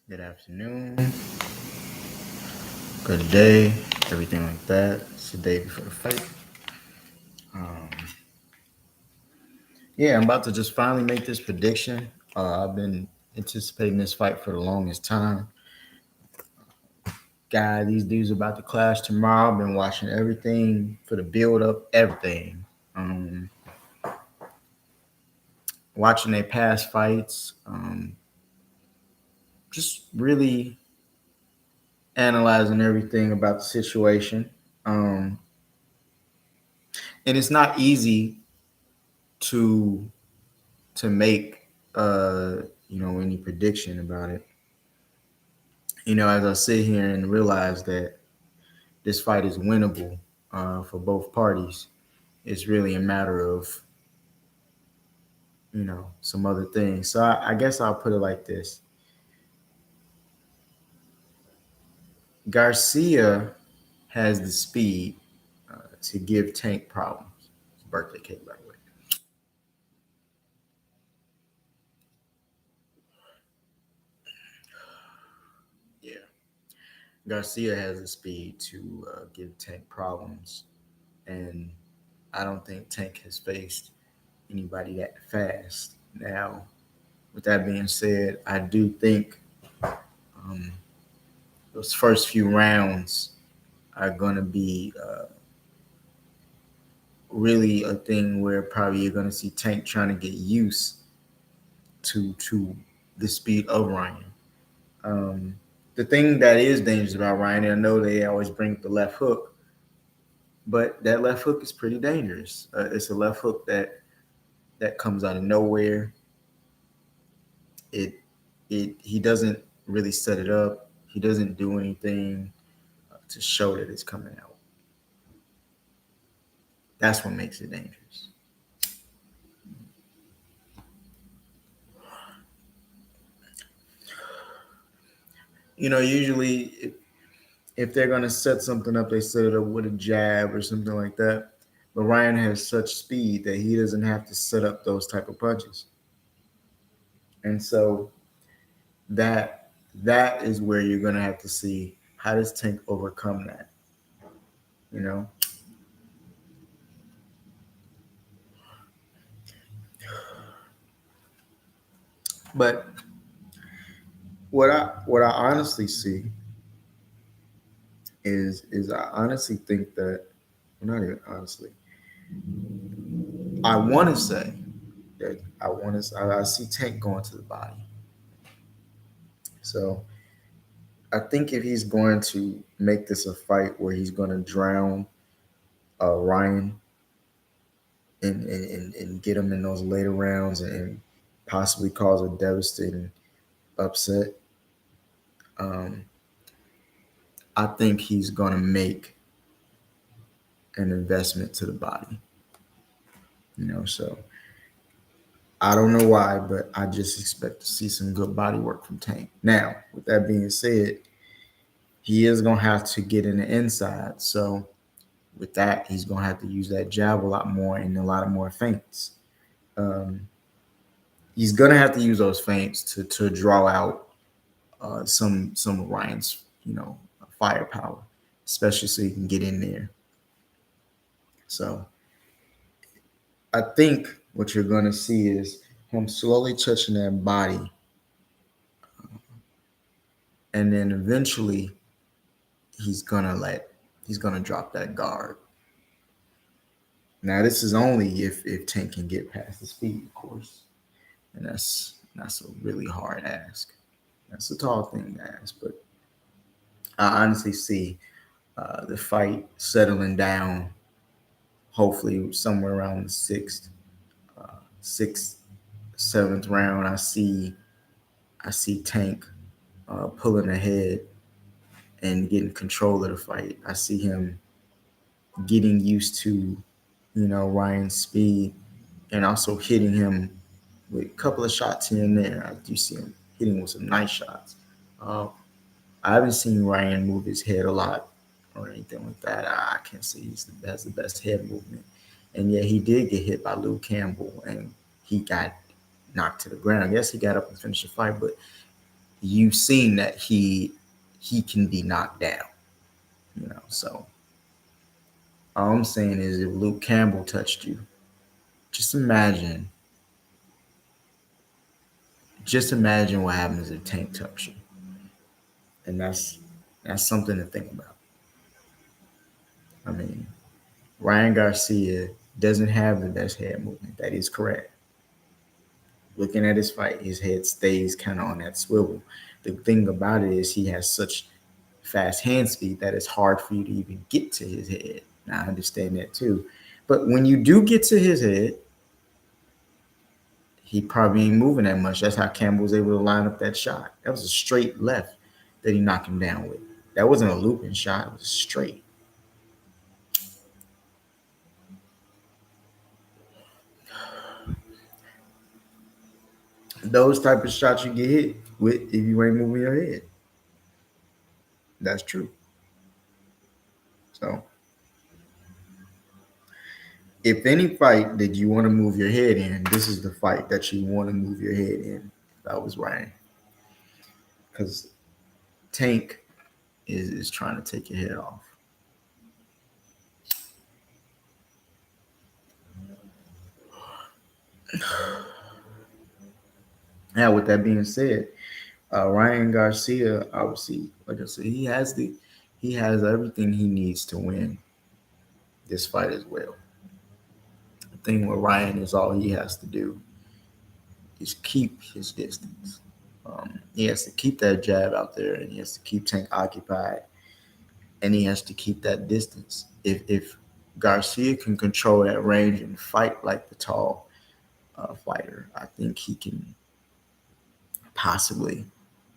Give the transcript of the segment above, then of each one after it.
Good afternoon, good day, everything like that. It's the day before the fight. Um, yeah, I'm about to just finally make this prediction. I've been anticipating this fight for the longest time. These dudes are about to clash tomorrow. I've been watching everything for the build up, everything. Um, Watching their past fights, just really analyzing everything about the situation. Um, and it's not easy to make any prediction about it. As I sit here and realize that this fight is winnable for both parties, it's really a matter of some other things. So I guess I'll put it like this: Garcia has the speed to give Tank problems. It's birthday cake, by the way. Yeah, Garcia has the speed to give Tank problems, and I don't think Tank has faced anybody that fast. Now, with that being said, I do think um, those first few rounds are going to be really a thing where probably you're going to see Tank trying to get used to the speed of Ryan. Um, the thing that is dangerous about Ryan, and I know they always bring up the left hook, but that left hook is pretty dangerous. It's a left hook that comes out of nowhere. It he doesn't really set it up. He doesn't do anything to show that it's coming out. That's what makes it dangerous. Usually if they're gonna set something up, they set it up with a jab or something like that. But Ryan has such speed that he doesn't have to set up those type of punches, and so that is where you're gonna have to see how does Tank overcome that. You know, but what I honestly see is I honestly think that, well, not even honestly, I want to say that I see Tank going to the body. So I think if he's going to make this a fight where he's going to drown Ryan and get him in those later rounds and possibly cause a devastating upset, um, I think he's going to make an investment to the body. So I don't know why, but I just expect to see some good body work from Tank. Now, with that being said, he is going to have to get in the inside. So with that, he's going to have to use that jab a lot more and a lot of more feints. Um, he's going to have to use those feints to draw out some of Ryan's firepower, especially so he can get in there. So I think what you're going to see is him slowly touching that body, and then eventually he's gonna drop that guard. Now this is only if Tank can get past the speed, of course, and that's a really hard ask. That's a tall thing to ask, but I honestly see the fight settling down. Hopefully, somewhere around the sixth, seventh round. I see Tank pulling ahead and getting control of the fight. I see him getting used to, Ryan's speed and also hitting him with a couple of shots here and there. I do see him hitting with some nice shots. Uh, I haven't seen Ryan move his head a lot or anything like that. I can't say has the best head movement. And yet he did get hit by Luke Campbell and he got knocked to the ground. Yes, he got up and finished the fight, but you've seen that he can be knocked down. So all I'm saying is, if Luke Campbell touched you, just imagine, what happens if Tank touched you, and that's something to think about. I mean, Ryan Garcia doesn't have the best head movement. That is correct. Looking at his fight, his head stays kind of on that swivel. The thing about it is, he has such fast hand speed that it's hard for you to even get to his head. Now, I understand that too. But when you do get to his head, he probably ain't moving that much. That's how Campbell was able to line up that shot. That was a straight left that he knocked him down with. That wasn't a looping shot. It was straight. Those type of shots you get hit with if you ain't moving your head. That's true. So, if any fight that you want to move your head in, this is the fight that you want to move your head in. That was Ryan. Because Tank is trying to take your head off. Now, with that being said, Ryan Garcia, obviously, like I said, he has everything he needs to win this fight as well. The thing with Ryan is, all he has to do is keep his distance. He has to keep that jab out there, and he has to keep Tank occupied, and he has to keep that distance. If Garcia can control that range and fight like the tall fighter, I think he can possibly,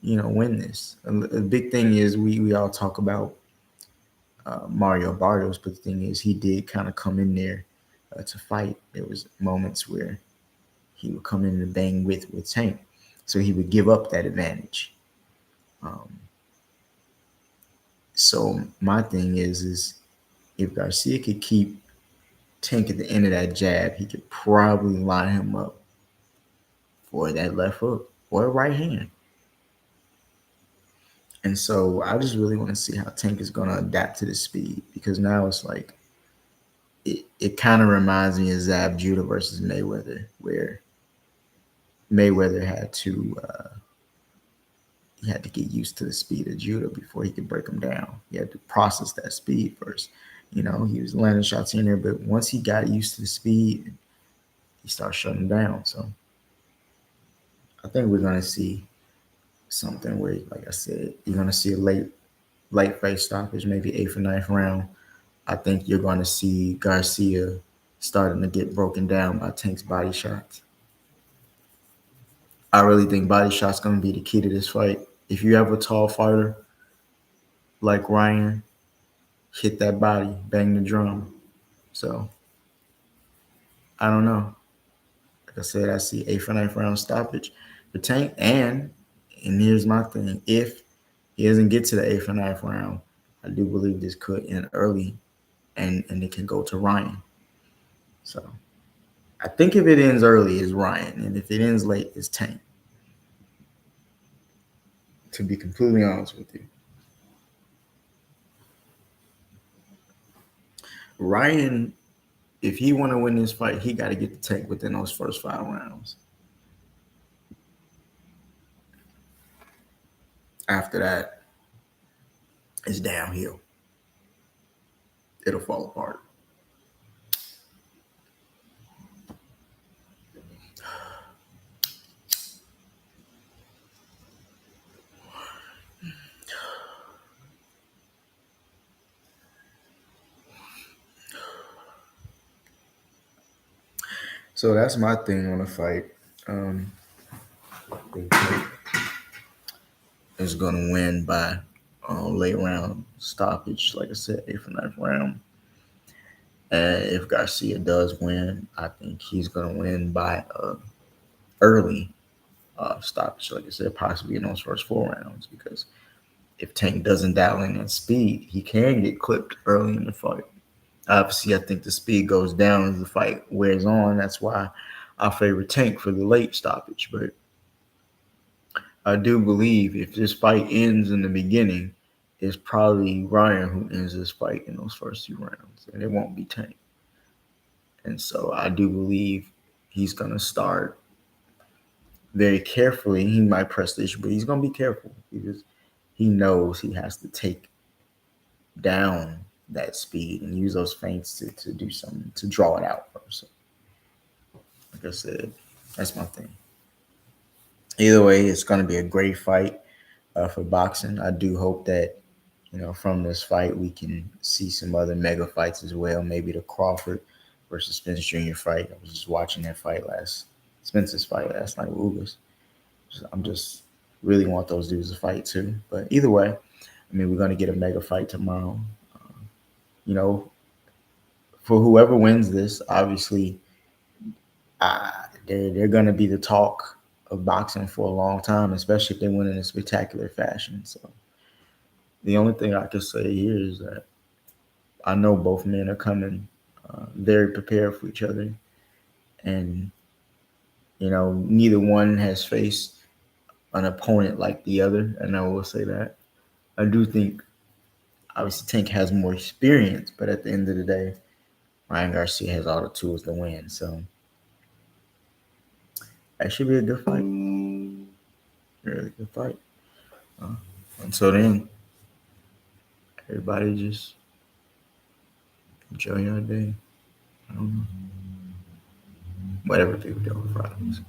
win this. The big thing is, we all talk about Mario Barrios, but the thing is, he did kind of come in there to fight. There was moments where he would come in and bang with Tank, so he would give up that advantage. So my thing is if Garcia could keep Tank at the end of that jab, he could probably line him up for that left hook or a right hand. And so I just really want to see how Tank is going to adapt to the speed, because now it's like it kind of reminds me of Zab Judah versus Mayweather, where Mayweather had to get used to the speed of Judah before he could break him down. He had to process that speed first. He was landing shots in there, but once he got used to the speed, he started shutting down. So I think we're going to see something where, like I said, you're going to see a late face stoppage, maybe 8th or 9th round. I think you're going to see Garcia starting to get broken down by Tank's body shots. I really think body shots going to be the key to this fight. If you have a tall fighter like Ryan, hit that body, bang the drum. So I don't know. Like I said, I see 8th or 9th round stoppage for Tank. And here's my thing: if he doesn't get to the 8th or 9th round, I do believe this could end early, and it can go to Ryan. So I think if it ends early, it's Ryan, and if it ends late, it's Tank. To be completely honest with you, Ryan, if he want to win this fight, he got to get the Tank within those first 5 rounds. After that, it's downhill. It'll fall apart. So that's my thing on the fight. Is going to win by late round stoppage, like I said, 8th or 9th round. And if Garcia does win, I think he's going to win by early stoppage, like I said, possibly in those first 4 rounds. Because if Tank doesn't dial in that speed, he can get clipped early in the fight. Obviously, I think the speed goes down as the fight wears on. That's why I favor Tank for the late stoppage. But I do believe if this fight ends in the beginning, it's probably Ryan who ends this fight in those first 2 rounds, and it won't be Tank. And so I do believe he's gonna start very carefully. He might press the issue, but he's gonna be careful because he knows he has to take down that speed and use those feints to do something to draw it out first. So, like I said, that's my thing. Either way, it's gonna be a great fight for boxing. I do hope that from this fight we can see some other mega fights as well. Maybe the Crawford versus Spence Jr. fight. I was just watching that fight Spence's fight last night with Ugas. I'm just really want those dudes to fight too. But either way, I mean, we're gonna get a mega fight tomorrow. You know, for whoever wins this, obviously, they're gonna be the talk of boxing for a long time, especially if they win in a spectacular fashion. So the only thing I can say here is that I know both men are coming very prepared for each other, and neither one has faced an opponent like the other, and I will say that. I do think obviously Tank has more experience, but at the end of the day, Ryan Garcia has all the tools to win. So that should be a good fight. Really good fight. Uh, Until then, everybody just enjoy your day. I don't know. Whatever people do on Fridays.